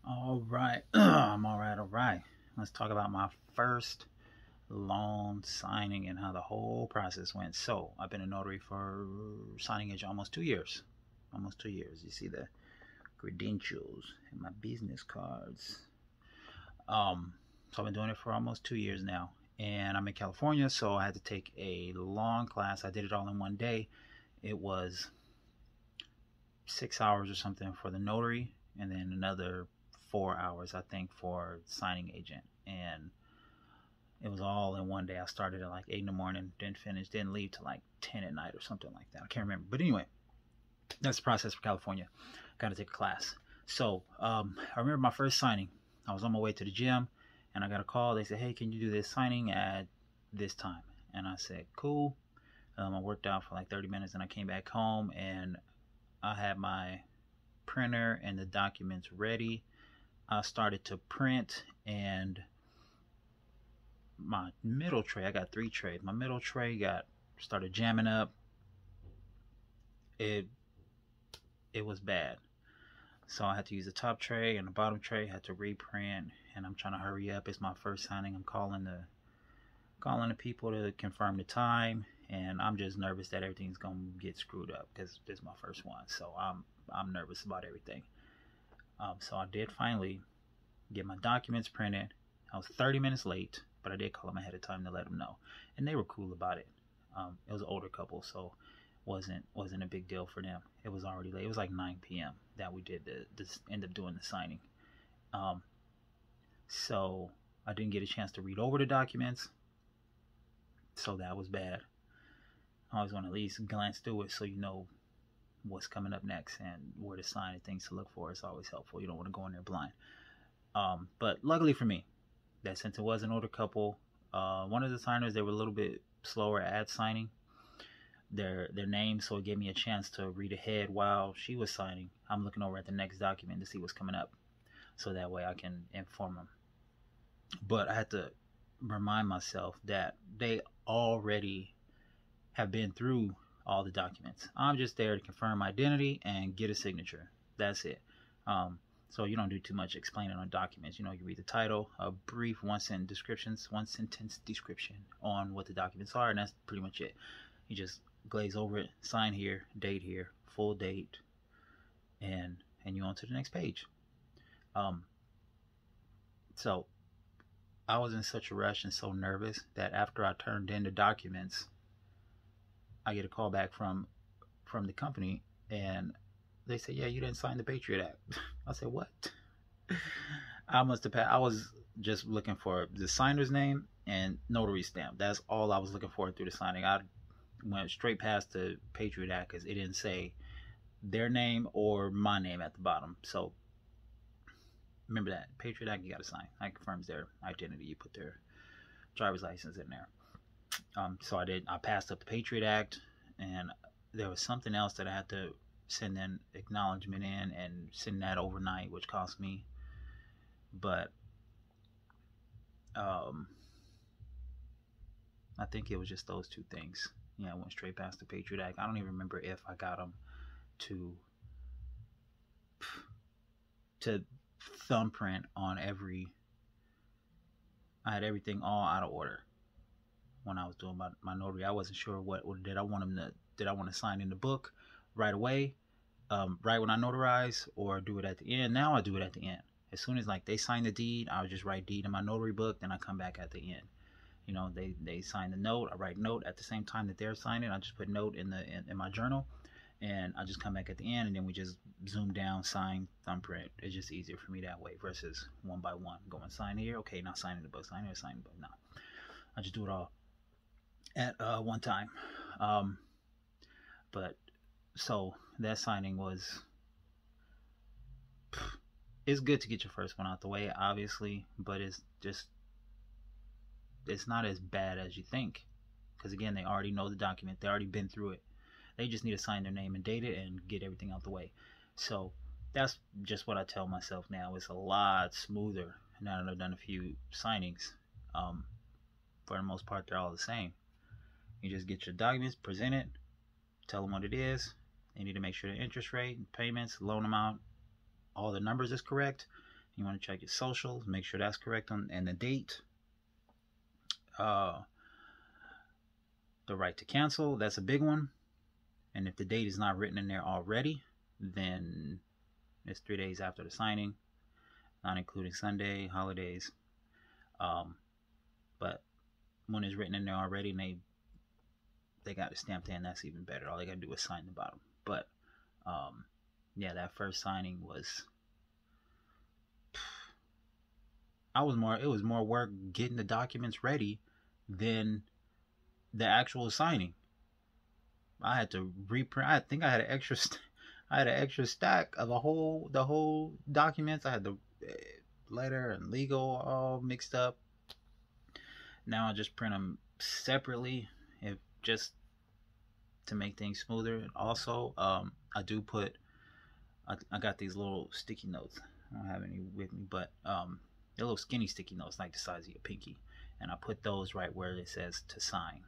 All right. I'm all right. All right. Let's talk about my first loan signing and how the whole process went. So, I've been a notary for signing age almost 2 years. Almost 2 years. You see the credentials and my business cards. So I've been doing it for almost 2 years now. And I'm in California, so I had to take a long class. I did it all in one day. It was 6 hours or something for the notary, and then another 4 hours, I think, for signing agent. And it was all in one day. I started at like 8 in the morning, didn't leave till like 10 at night or something like that. I can't remember. But anyway, that's the process for California. Got to take a class. So I remember my first signing. I was on my way to the gym, and I got a call. They said, hey, can you do this signing at this time? And I said, cool. I worked out for like 30 minutes, and I came back home, and I had my printer and the documents ready. I started to print, and my middle tray, I got 3 trays. My middle tray started jamming up. It was bad. So I had to use the top tray and the bottom tray, had to reprint, and I'm trying to hurry up. It's my first signing. I'm calling the people to confirm the time, and I'm just nervous that everything's gonna get screwed up because this is my first one. So I'm nervous about everything. So I did finally get my documents printed. I was 30 minutes late, but I did call them ahead of time to let them know, and they were cool about it. It was an older couple, so wasn't a big deal for them. It was already late. It was like 9 p.m. that we did end up doing the signing. So I didn't get a chance to read over the documents, so that was bad. I always want to at least glance through it so you know what's coming up next and where to sign and things to look for. It's always helpful. You don't want to go in there blind. But luckily for me, that since it was an older couple, one of the signers, they were a little bit slower at signing their name, so it gave me a chance to read ahead while she was signing. I'm looking over at the next document to see what's coming up, so that way I can inform them. But I had to remind myself that they already have been through all the documents. I'm just there to confirm identity and get a signature. That's it. So you don't do too much explaining on documents. You read the title, a brief one sentence description on what the documents are, and that's pretty much it. You just glaze over it, sign here, date here, full date, and you on to the next page. So I was in such a rush and so nervous that after I turned in the documents, I get a call back from the company, and they say, yeah, you didn't sign the Patriot Act. I said, what? I was just looking for the signer's name and notary stamp. That's all I was looking for through the signing. I went straight past the Patriot Act because it didn't say their name or my name at the bottom. So remember that. Patriot Act, you got to sign. That confirms their identity. You put their driver's license in there. So I did. I passed up the Patriot Act, and there was something else that I had to send an acknowledgement in and send that overnight, which cost me. But I think it was just those 2 things. Yeah, I went straight past the Patriot Act. I don't even remember if I got them to thumbprint on every. I had everything all out of order when I was doing my notary. I wasn't sure what did I want them to. Did I want to sign in the book right away, right when I notarize, or do it at the end? Now I do it at the end. As soon as like they sign the deed, I would just write deed in my notary book. Then I come back at the end. They sign the note. I write note at the same time that they're signing. I just put note in my journal, and I just come back at the end, and then we just zoom down, sign, thumbprint. It's just easier for me that way versus one by one. Go and sign here. Okay, now sign in the book. Sign here, sign in the book. No, I just do it all at one time. But so that signing was. It's good to get your first one out the way, obviously, but it's not as bad as you think, because again, they already know the document. They already been through it. They just need to sign their name and date it and get everything out the way. So that's just what I tell myself now. It's a lot smoother now that I've done a few signings. For the most part, they're all the same. You just get your documents, present it, tell them what it is. You need to make sure the interest rate, payments, loan amount, all the numbers is correct, You want to check your socials, make sure that's correct and the date. The right to cancel, that's a big one. And if the date is not written in there already, then it's 3 days after the signing, not including Sunday, holidays. But when it's written in there already and they got it stamped in, that's even better. All they got to do is sign the bottom. But yeah, that first signing was, it was more work getting the documents ready than the actual signing. I had to reprint. I think I had an extra stack of the whole documents. I had the letter and legal all mixed up. Now I just print them separately, just to make things smoother. Also, I do put. I got these little sticky notes. I don't have any with me, but they're little skinny sticky notes, like the size of your pinky, and I put those right where it says to sign.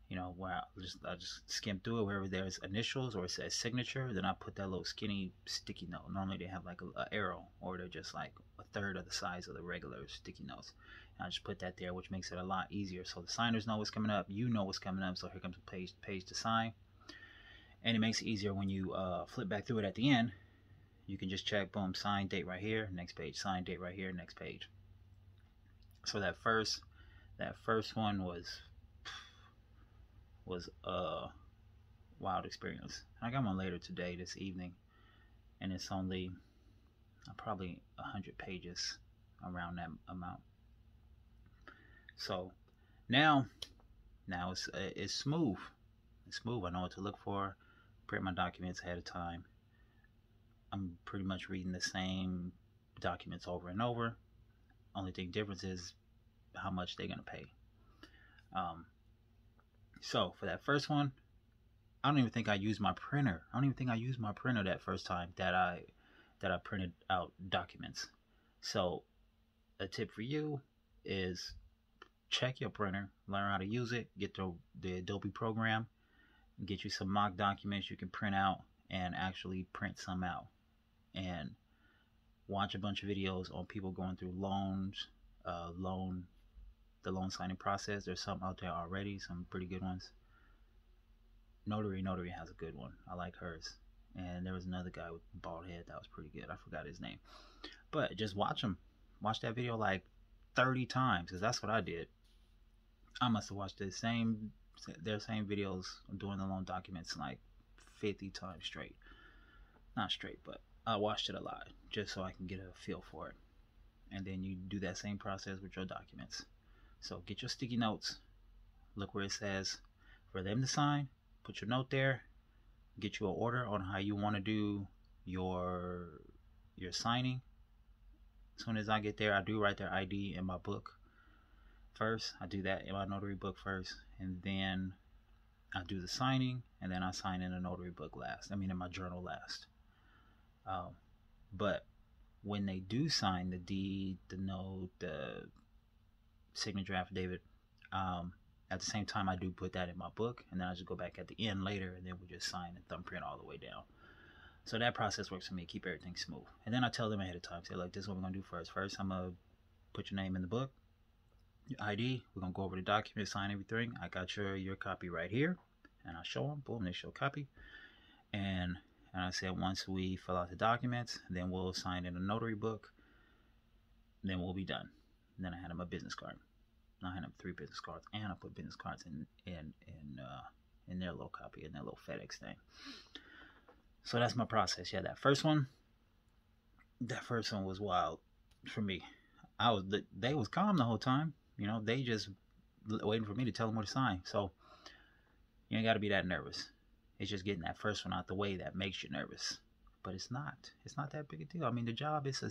You know, where I just skim through it, wherever there's initials or it says signature, then I put that little skinny sticky note. Normally they have like a arrow, or they're just like a third of the size of the regular sticky notes. And I just put that there, which makes it a lot easier. So the signers know what's coming up, you know what's coming up. So here comes the page to sign. And it makes it easier when you flip back through it at the end. You can just check, boom, sign date right here, next page, sign date right here, next page. So that first one was a wild experience. I got one later today, this evening, and it's only probably 100 pages, around that amount. So now it's smooth. It's smooth. I know what to look for. Print my documents ahead of time. I'm pretty much reading the same documents over and over. Only thing difference is how much they're gonna pay. So for that first one, I don't even think I used my printer. That first time that I printed out documents. So a tip for you is check your printer, learn how to use it, get the Adobe program, get you some mock documents you can print out and actually print some out. And watch a bunch of videos on people going through the loan signing process. There's some out there already, some pretty good ones. Notary has a good one. I like hers. And there was another guy with a bald head that was pretty good. I forgot his name. But just watch them. Watch that video like 30 times, because that's what I did. I must have watched their same videos doing the loan documents like 50 times straight. Not straight, but I watched it a lot just so I can get a feel for it. And then you do that same process with your documents. So get your sticky notes, look where it says for them to sign, put your note there, get you an order on how you want to do your signing. As soon as I get there, I do write their ID in my book first. I do that in my notary book first, and then I do the signing, and then I sign in the notary book last. I mean, in my journal last. But when they do sign the deed, the note, the signature affidavit, at the same time I do put that in my book, and then I just go back at the end later, and then we just sign and thumbprint all the way down. So that process works for me, keep everything smooth. And then I tell them ahead of time, say, look, this is what we're gonna do first. First, I'm gonna put your name in the book, your ID. We're gonna go over the document, sign everything. I got your copy right here, and I show them. Boom, they show copy. And I said, once we fill out the documents, then we'll sign in a notary book. Then we'll be done. And then I had them a business card. I had them 3 business cards, and I put business cards in their little copy, in their little FedEx thing. So that's my process. Yeah, that first one was wild for me. They was calm the whole time. You know, they just waiting for me to tell them where to sign. So you ain't got to be that nervous. It's just getting that first one out the way that makes you nervous. But it's not that big a deal. I mean, the job is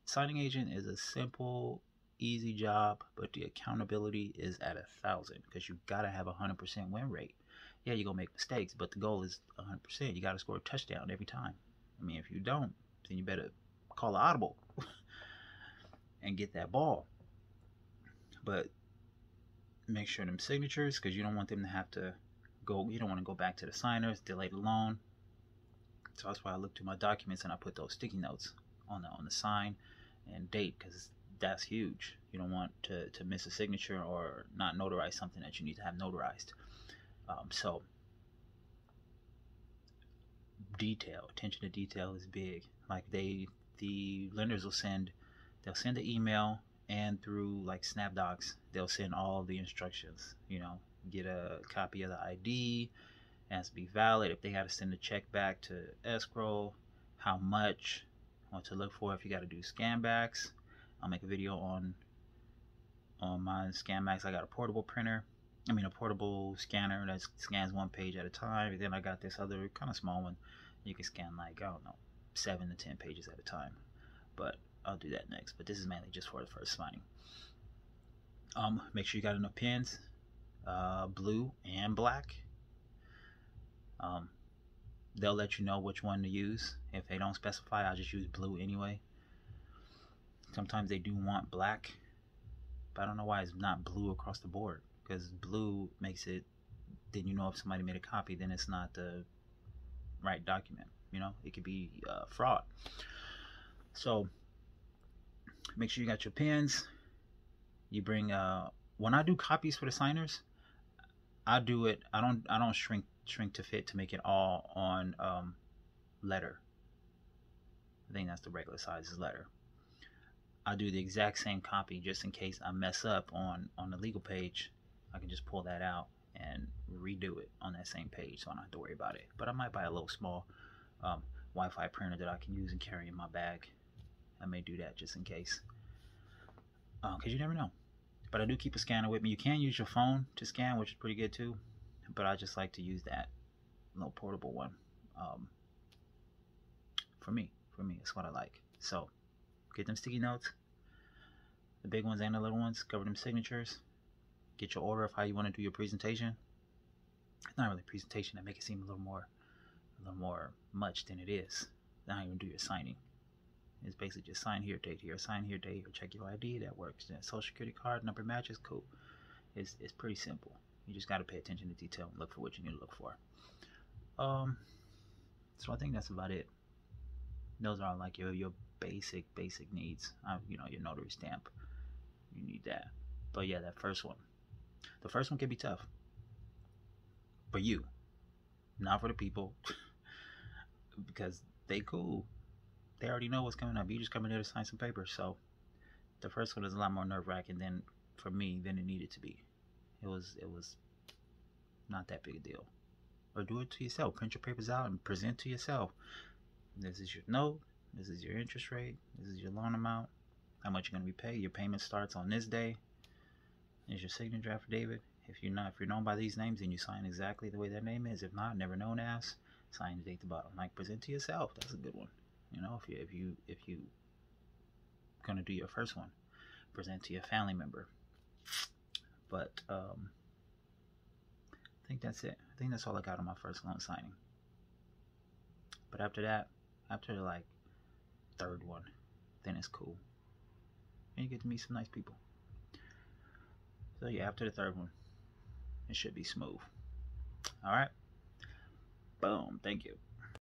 signing agent is a simple, easy job, but the accountability is at 1,000, because you got to have 100% win rate. Yeah, you're going to make mistakes, but the goal is 100%. You got to score a touchdown every time. I mean, if you don't, then you better call an audible and get that ball. But make sure them signatures, because you don't want them to have to go, you don't want to go back to the signers, delay the loan. So that's why I look through my documents and I put those sticky notes on the sign and date, because that's huge. You don't want to miss a signature or not notarize something that you need to have notarized. So detail, attention to detail is big. Like the lenders will they'll send an email, and through like SnapDocs they'll send all the instructions. Get a copy of the ID, it has to be valid. If they got to send a check back to escrow, how much, what to look for. If you got to do scan backs, I'll make a video on my scan backs. I got a portable printer, a portable scanner that scans one page at a time. And then I got this other kind of small one. You can scan like, I don't know, 7 to 10 pages at a time. But I'll do that next. But this is mainly just for the first signing. Make sure you got enough pens, blue and black. They'll let you know which one to use. If they don't specify, I'll just use blue anyway. Sometimes they do want black, but I don't know why it's not blue across the board, because blue makes it, then if somebody made a copy, then it's not the right document. It could be fraud. So make sure you got your pens. You bring when I do copies for the signers, I do it, I don't shrink to fit to make it all on letter. I think that's the regular size is letter. I do the exact same copy just in case I mess up on the legal page. I can just pull that out and redo it on that same page, so I don't have to worry about it. But I might buy a little small Wi-Fi printer that I can use and carry in my bag. I may do that just in case, because you never know. But I do keep a scanner with me. You can use your phone to scan, which is pretty good too, but I just like to use that little portable one. For me, it's what I like. So get them sticky notes, the big ones and the little ones, cover them signatures, get your order of how you want to do your presentation. It's not really a presentation, that make it seem a little more much than it is. Not even do your signing. It's basically just sign here, date here, sign here, date here, check your ID, that works. Then Social Security card number matches, cool. It's pretty simple. You just got to pay attention to detail and look for what you need to look for. So I think that's about it. Those are like your basic needs. Your notary stamp, you need that. But yeah, the first one can be tough for you, not for the people, because they cool. They already know what's coming up. You just come in there to sign some papers. So the first one is a lot more nerve-wracking than for me than it needed to be. It was not that big a deal. Or do it to yourself. Print your papers out and present to yourself. This is your note. This is your interest rate. This is your loan amount. How much you're going to be paid. Your payment starts on this day. Here's your signature affidavit. If you're known by these names, then you sign exactly the way that name is. If not, never known as, sign the date at the bottom. Like, present to yourself. That's a good one. If you gonna do your first one, present to your family member. But I think that's it. I think that's all I got on my first loan signing. But after that, after the third one, then it's cool, and you get to meet some nice people. So yeah, after the third one, it should be smooth. All right. Boom. Thank you.